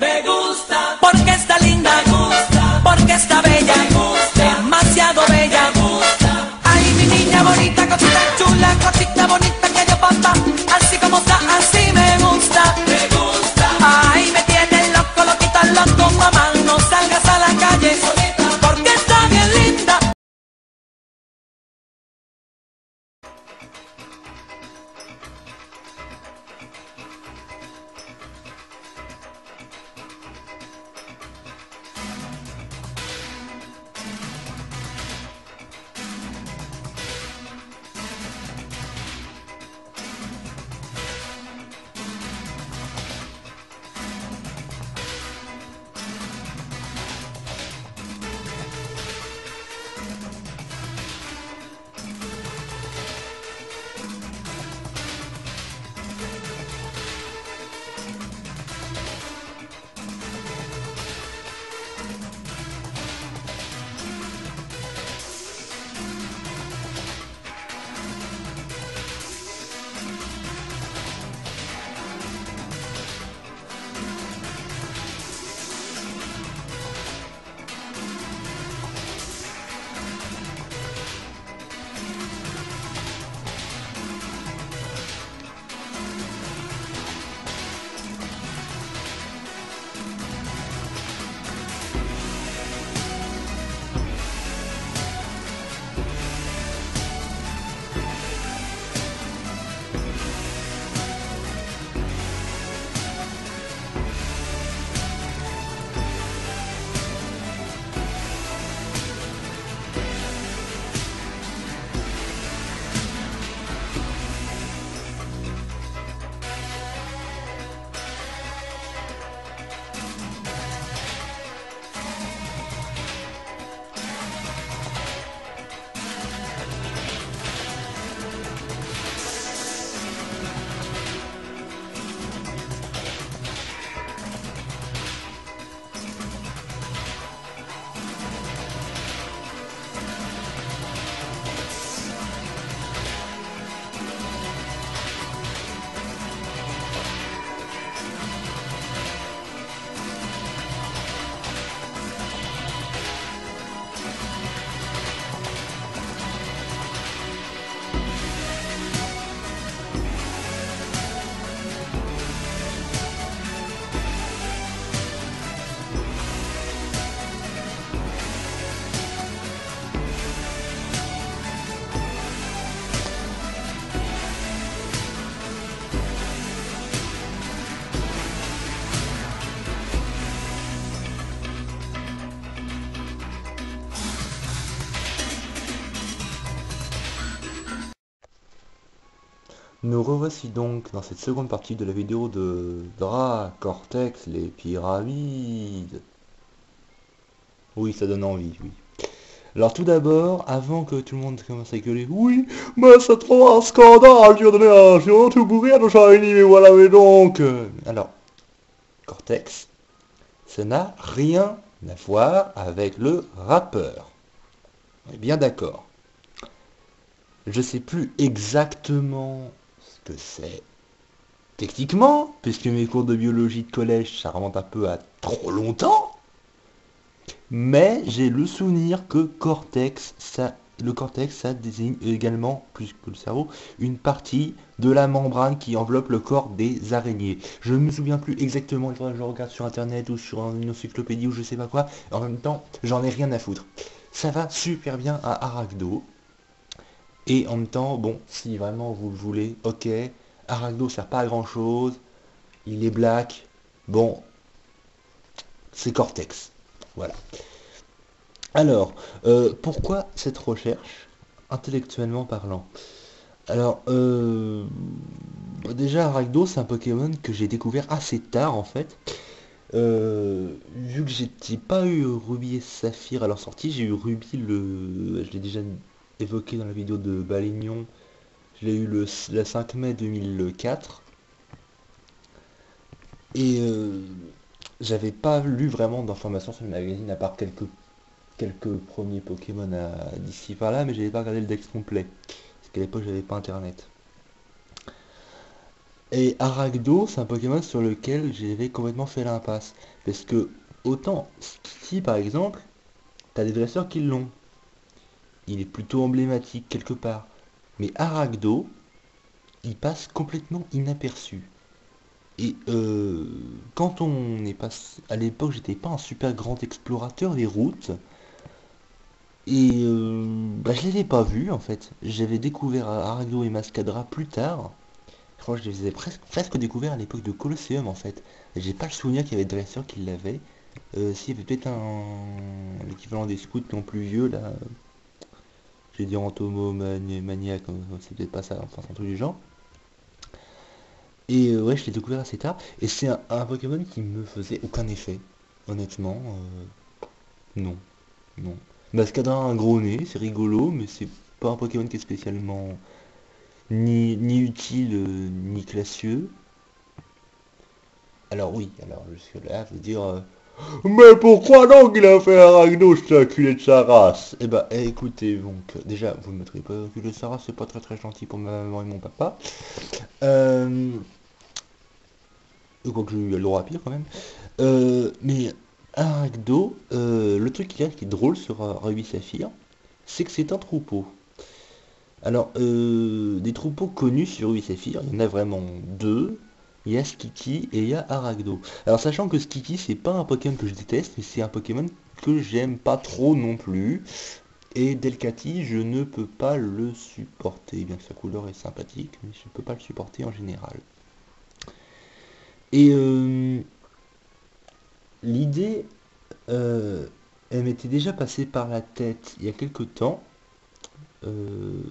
Me gusta, porque está linda, me gusta, porque está bella, me gusta, demasiado bella, me gusta. Ay, mi niña bonita, cosita chula, cosita bonita que yo papá, así como está, así me gusta, me gusta. Ay, me tiene loco, loquita, loco, mamá, no salgas a la calle solita, porque está bien linda. Nous revoici donc dans cette seconde partie de la vidéo de Dra Cortex, les pyramides. Oui, ça donne envie, oui. Alors tout d'abord, avant que tout le monde commence à gueuler, oui, mais c'est trop un scandale, tu as donné un géant tout bourré à nos shiny, mais voilà, mais donc... Alors, Cortex, ça n'a rien à voir avec le rappeur. On est bien d'accord. Je sais plus exactement ce que c'est techniquement, puisque mes cours de biologie de collège, ça remonte un peu à trop longtemps. Mais j'ai le souvenir que le cortex, ça désigne également, plus que le cerveau, une partie de la membrane qui enveloppe le corps des araignées. Je ne me souviens plus exactement, il faudra que je regarde sur internet ou sur une encyclopédie ou je sais pas quoi. En même temps, j'en ai rien à foutre. Ça va super bien à Arachdo. Et en même temps, bon, si vraiment vous le voulez, ok, Arachdo sert pas à grand chose, il est black, bon, c'est Cortex. Voilà. Alors, pourquoi cette recherche, intellectuellement parlant? Alors, déjà, Arachdo, c'est un Pokémon que j'ai découvert assez tard, en fait. Vu que j'ai pas eu Ruby et Saphir à leur sortie, j'ai eu Ruby, je l'ai déjà évoqué dans la vidéo de Balignon, je l'ai eu le 5 mai 2004. Et j'avais pas lu vraiment d'informations sur le magazine, à part quelques premiers Pokémon d'ici par là, mais j'avais pas regardé le Dex complet. Parce qu'à l'époque, j'avais pas internet. Et Aragdo, c'est un Pokémon sur lequel j'avais complètement fait l'impasse. Parce que, autant Skitty par exemple, t'as des dresseurs qui l'ont. Il est plutôt emblématique quelque part. Mais Aragdo, il passe complètement inaperçu. Et quand on est passé... À l'époque, j'étais pas un super grand explorateur des routes. Et je l'avais pas vu en fait. J'avais découvert Aragdo et Mascadra plus tard. Je crois que je les ai presque découvert à l'époque de Colosseum en fait. J'ai pas le souvenir qu'il y avait de dresseurs qui l'avaient. S'il y avait peut-être l'équivalent des scouts non plus vieux là. J'ai dit Antomo Maniac, c'est peut-être pas ça, enfin c'est un truc du genre. Et ouais, je l'ai découvert assez tard. Et c'est un Pokémon qui me faisait aucun effet. Honnêtement, non. Non. Mascadra a un gros nez, c'est rigolo, mais c'est pas un Pokémon qui est spécialement ni utile ni classieux. Alors oui, alors jusque là, je veux dire, mais pourquoi donc il a fait Arachno, cet enculé de sa race? Eh ben, écoutez, donc, déjà, vous ne me traitez pas d'enculé de sa race, c'est pas très très gentil pour ma maman et mon papa. Euh, Quoique j'ai eu le droit à pire quand même. Mais Arachno, le truc qui est drôle sur Ruby Saphir, c'est que c'est un troupeau. Alors, des troupeaux connus sur Ruby Saphir, il y en a vraiment deux. Il y a Skitty et il y a Arachno. Alors, sachant que Skitty, c'est pas un Pokémon que je déteste, mais c'est un Pokémon que j'aime pas trop non plus. Et Delcatty, je ne peux pas le supporter, bien que sa couleur est sympathique, mais je ne peux pas le supporter en général. Et l'idée, elle m'était déjà passée par la tête il y a quelque temps. Euh,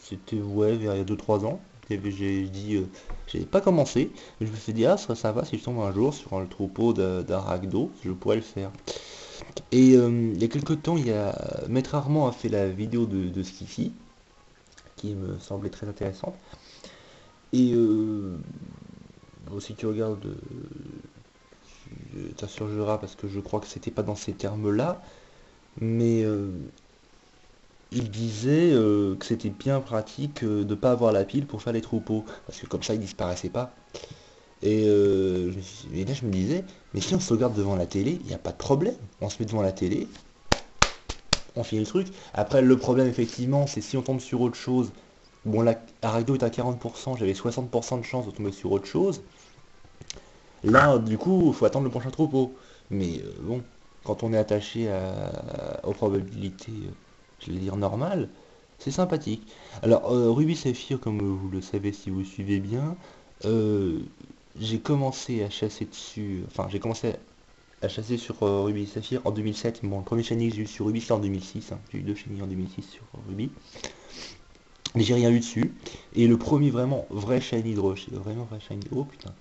C'était ouais, vers il y a 2 3 ans. J'ai dit, j'avais pas commencé, mais je me suis dit, ah, ça va si je tombe un jour sur le troupeau d'Arachno, je pourrais le faire. Et il y a quelque temps, il y a Maître Armand a fait la vidéo de Skiffy, qui me semblait très intéressante. Et bon, si tu regardes, tu t'insurgeras parce que je crois que c'était pas dans ces termes-là, mais il disait que c'était bien pratique de pas avoir la pile pour faire les troupeaux, parce que comme ça ils disparaissaient pas. Et là je me disais, mais si on se regarde devant la télé, il n'y a pas de problème. On se met devant la télé, on finit le truc. Après le problème effectivement, c'est si on tombe sur autre chose. Bon là, Arachno est à 40%, j'avais 60% de chance de tomber sur autre chose. Là, du coup, il faut attendre le prochain troupeau. Mais bon, quand on est attaché aux probabilités, je vais dire normales, c'est sympathique. Alors, Ruby Saphir, comme vous le savez si vous suivez bien, euh, j'ai commencé à chasser dessus, enfin j'ai commencé à chasser sur Ruby Saphir en 2007. Bon, le premier shiny que j'ai eu sur Ruby c'est en 2006, hein. J'ai eu 2 shiny en 2006 sur Ruby. Mais j'ai rien eu dessus. Et le premier vraiment vrai shiny de rocher, vraiment vrai shiny, oh putain,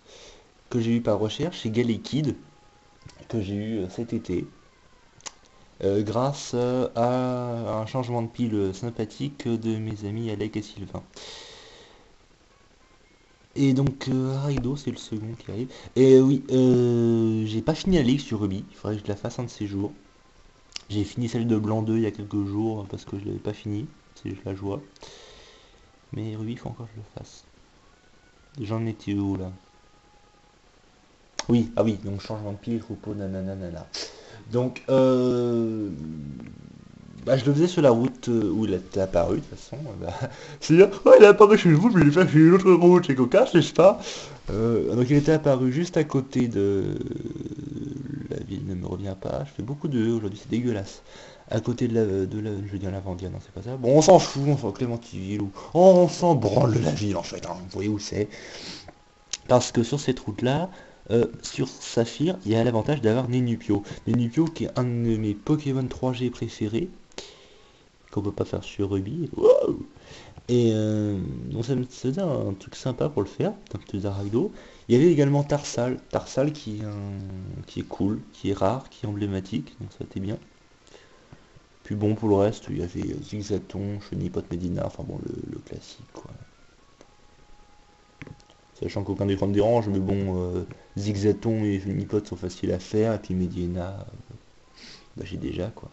que j'ai eu par recherche, c'est Galekid, que j'ai eu cet été. Grâce à un changement de pile sympathique de mes amis Alec et Sylvain. Et donc Arachno c'est le second qui arrive. Et oui, j'ai pas fini la ligue sur Ruby, il faudrait que je la fasse un de ces jours. J'ai fini celle de Blanc 2 il y a quelques jours parce que je l'avais pas fini, c'est juste la joie. Mais Ruby il faut encore que je le fasse. J'en étais où là? Oui, ah oui, donc changement de pile, troupeau, nanana. Donc je le faisais sur la route où il était apparu, de toute façon. C'est-à-dire, oh, il est apparu chez vous, mais il est fait sur une autre route, c'est cocasse, n'est-ce pas? Donc il était apparu juste à côté de... La ville ne me revient pas, je fais beaucoup de E aujourd'hui, c'est dégueulasse. À côté je veux dire la Vendienne, non c'est pas ça. Bon, on s'en fout, on s'en Clémentiville, ou... on s'en branle de la ville en fait, hein, vous voyez où c'est. Parce que sur cette route-là, sur Saphir, il y a l'avantage d'avoir Nenupio. Nenupio qui est un de mes Pokémon 3G préférés, qu'on peut pas faire sur Ruby. Wow. Et donc ça me faisait un truc sympa pour le faire, un petit Arachno. Il y avait également Tarsal, Tarsal qui est cool, qui est rare, qui est emblématique, donc ça était bien. Puis bon, pour le reste, il y avait Zigzaton, Chenipote, Medina, enfin bon, le classique quoi. Sachant qu'aucun des ne dérange, mais bon, Zigzaton et Chenipote sont faciles à faire, et puis Medina, j'ai déjà quoi.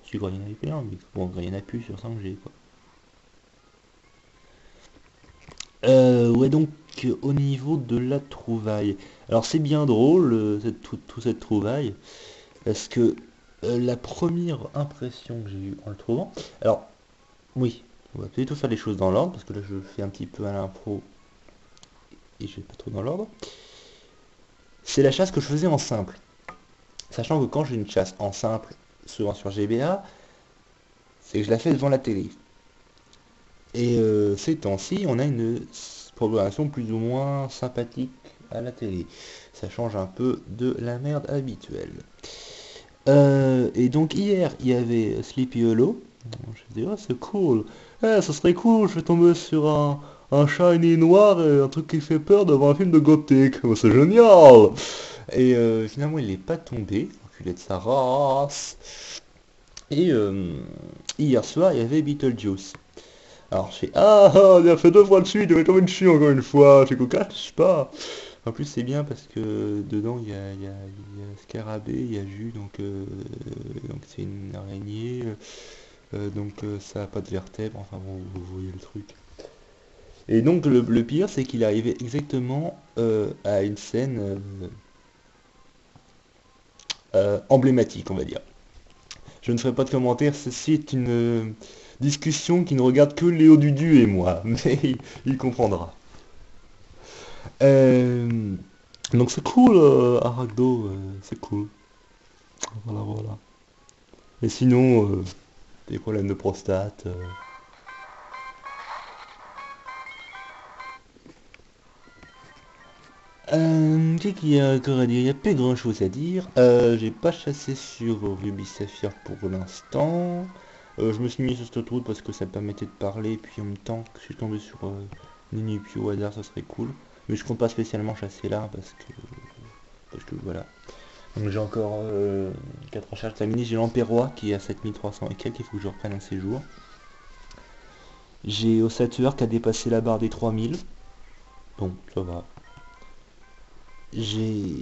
Si il y en avait plein, mais bon, il y en a plus sur 5G quoi. Ouais, donc au niveau de la trouvaille. Alors c'est bien drôle, toute cette trouvaille, parce que la première impression que j'ai eue en le trouvant... Alors, oui, on va plutôt faire les choses dans l'ordre, parce que là je fais un petit peu à l'impro, et je vais pas trop dans l'ordre. C'est la chasse que je faisais en simple. Sachant que quand j'ai une chasse en simple, souvent sur GBA, c'est que je la fais devant la télé. Et ces temps-ci, on a une programmation plus ou moins sympathique à la télé. Ça change un peu de la merde habituelle. Et donc hier, il y avait Sleepy Hollow. Je me dis, oh, c'est cool. Ça serait cool, je vais tomber sur un shiny noir et un truc qui fait peur devant un film de gothique. Oh, c'est génial. Et finalement, il n'est pas tombé. Enculé de sa race. Et hier soir, il y avait Beetlejuice. Alors je fais il a fait 2 fois de suite, il avait comme une chie encore une fois, c'est cocasse, je sais pas. En plus c'est bien parce que dedans il y a Scarabée, il y a Jus, donc c'est une araignée, ça a pas de vertèbres, enfin bon, vous voyez le truc. Et donc le pire c'est qu'il arrivait exactement à une scène emblématique, on va dire. Je ne ferai pas de commentaire, ceci est une discussion qui ne regarde que Léo Dudu et moi, mais il comprendra. Euh, donc c'est cool, Arachdo, c'est cool. Voilà, voilà. Et sinon, des problèmes de prostate. Qu'est-ce qu'il y a encore à dire? Il n'y a pas grand chose à dire. J'ai pas chassé sur Ruby Saphir pour l'instant. Je me suis mis sur cette route parce que ça me permettait de parler, puis en même temps que je suis tombé sur Ninipio au hasard, ça serait cool. Mais je compte pas spécialement chasser là parce que voilà. Donc j'ai encore 4 recherches terminées. J'ai l'Empérois qui est à 7300 et quelques, il faut que je reprenne un séjour. J'ai Ossateur qui a dépassé la barre des 3000. Bon, ça va. J'ai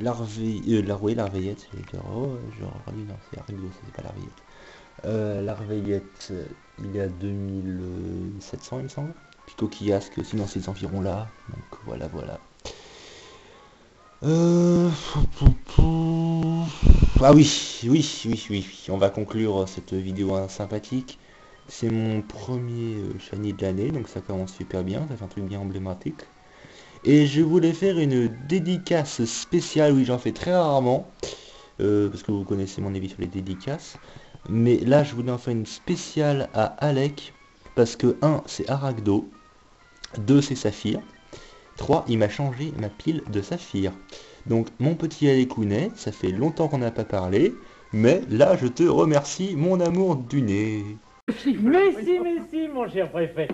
l'Arveillette, c'est dire, oh, genre, non, c'est Arrigo, c'est pas l'Arveillette. L'Arveillette, il est à 2700, il me semble. Puis Coquillasque, sinon ces environs là. Donc voilà, voilà. Ah oui, oui, oui, oui, oui, on va conclure cette vidéo sympathique. C'est mon premier shiny de l'année, donc ça commence super bien, ça fait un truc bien emblématique. Et je voulais faire une dédicace spéciale, oui j'en fais très rarement, parce que vous connaissez mon avis sur les dédicaces. Mais là je voulais en faire une spéciale à Alec, parce que 1 c'est Arachdo, 2 c'est Saphir, 3 il m'a changé ma pile de Saphir. Donc mon petit Alecounet, ça fait longtemps qu'on n'a pas parlé, mais là je te remercie mon amour du nez. Mais si, mon cher préfet.